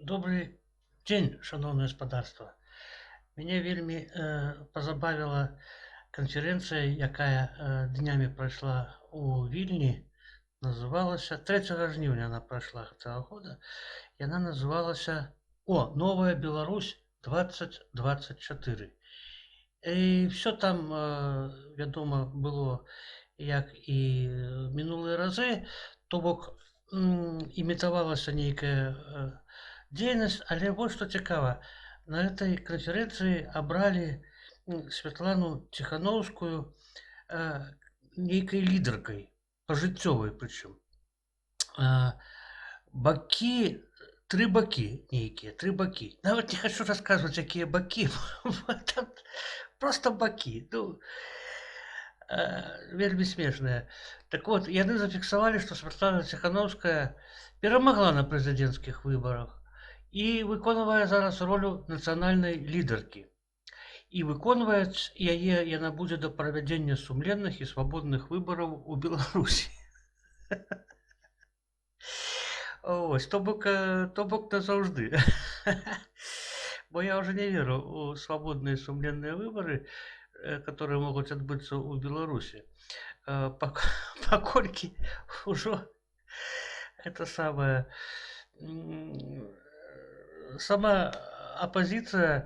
Добрый дзень, шаноўнае гаспадарства. Мяне вельмі пазабавіла канферэнцыя, якая днямі прайшла ў Вільні. Называлася 3 жніўня она прайшла гэтага года. Яна называлася «Новая Беларусь 2024». І все там, вядома, было як і мінулыя разы, то бок імітавалася нейкая дзейнасць, але вось што цікава. На этой канферэнцыі абралі Святлану Ціханаўскую нейкай лідаркай, пажыццёвай прычым. Бакі, тры бакі нейкія, тры бакі. Нават не хачу расказваць, якія бакі, там просто бакі. Вельмі смешныя. Так вот, яны зафіксавалі, што Святлана Ціханаўская перамагла на прэзідэнцкіх выбарах і выконвае зараз ролю нацыянальнай лідаркі. І выконваць яе яна будзе да правядзення сумленных і свабодных выбараў у Беларусі. Ось, то бок назаўжды. Бо я ўжо не веру ў свабодныя сумленныя выбары, которые могуць адбыцца ў Беларусі. Паколькі ўжо это самае сама апозіцыя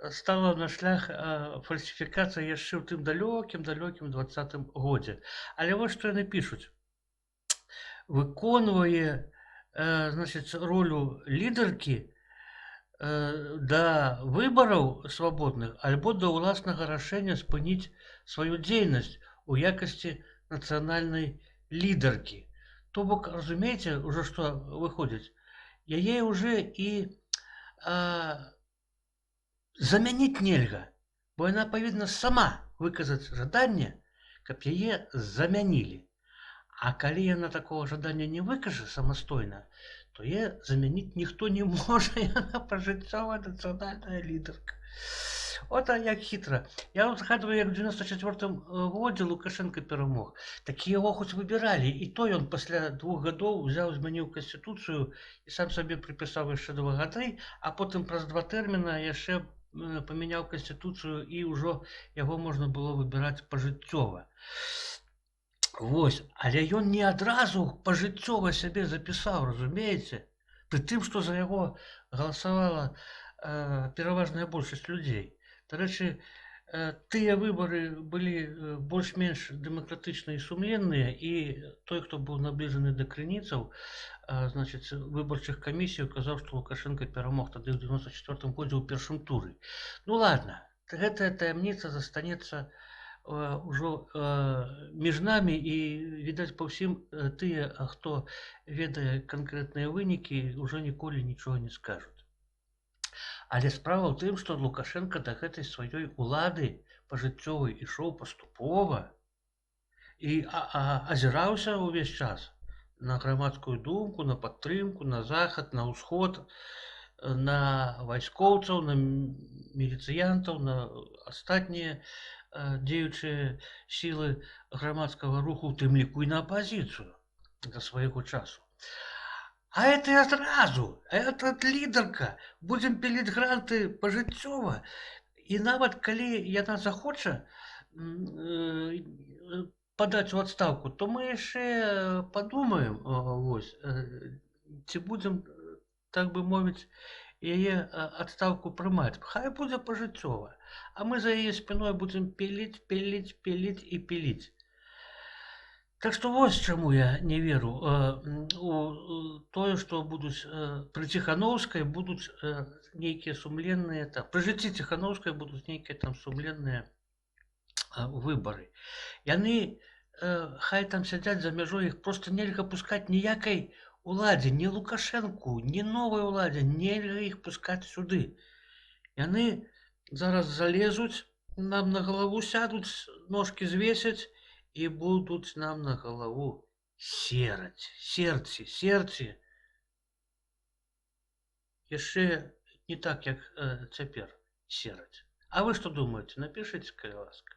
стала на шлях фальсіфікацыі яшчэ ў тым далёкім 20-м годзе. Але вось што яны пішуць. Выконвае, значыць, ролю лідаркі да выбараў свабодных альбо да ўласнага рашэння спыніць сваю дзейнасць у якасці нацыянальнай лідаркі. То бок, разумееце, ўжо што выходзіць, яе ўжо і замяніць нельга, бо яна павінна сама выказаць жаданне, каб яе замянілі. А калі яна такого жадання не выкажа самастойна, то яе замяніць ніхто не можа, яна пажыццёвая нацыянальная лідарка. От як хітра. Я згадваю, як у 94-м годзе Лукашенко перамог. Так яго хоць выбіралі, і то ён пасля 2 гадоў узяў, змяніў канстытуцыю і сам сабе прыпісаў яшчэ 2 гады, а потым праз 2 тэрміна яшчэ памяняў канстытуцыю, і ўжо яго можна было выбіраць пажыццёва. Вось, але ён не адразу пажыццёва сябе запісаў, разумееце? Пры тым, што за яго галасавала пераважная большасць людзей. Дарэчы, тыя выбары былі больш-менш дэмакратычныя і сумленныя, і той, хто быў набліжаны да крыніцаў, значыць, выбарчых камісій, казаў, што Лукашенко перамог тады ў 94-м годзе ў першым туры. Ну ладно, гэтая таямніца застанецца ўжо між намі, і, відаць, па ўсім тыя, хто ведае канкрэтныя вынікі, ўжо ніколі нічога не скажуць. Але справа ў тым, што Лукашенко да гэтай сваёй улады пажыццёвай ішоў паступова і азіраўся ўвесь час на грамадскую думку, на падтрымку, на захад, на ўсход, на вайскоўцаў, на міліцыянтаў, на астатнія дзеючыя сілы грамадскага руху, у тым ліку і на апазіцыю да свайго часу. А это адразу, это лідарка, будзем піліць гранты пажыццёва, і нават калі яна захоча падаць у адстаўку, то мы яшчэ падумаем, вось, ці будзем, так бы мовіць, яе адстаўку прымаць. Хай будзе пажыццёва, а мы за яе спіной будзем піліць і піліць. Так што вось чаму я не веру у тое, што будуць пры Ціханаўскай будуць нейкія сумленныя, пры жыцці Ціханаўскай будуць нейкія там сумленныя выбары. Яны хай там сядзяць за мяжой, іх проста нельга пускаць ніякай уладзе, ні Лукашэнку, ні новай уладзе, нельга іх пускаць сюды. Яны зараз залезуць, нам на галаву сядуць, ножкі звесяць і будуць нам на галаву сераць. Серці. Яшчэ не так, як цяпер сераць. А вы што думаеце? Напішыце, калі ласка.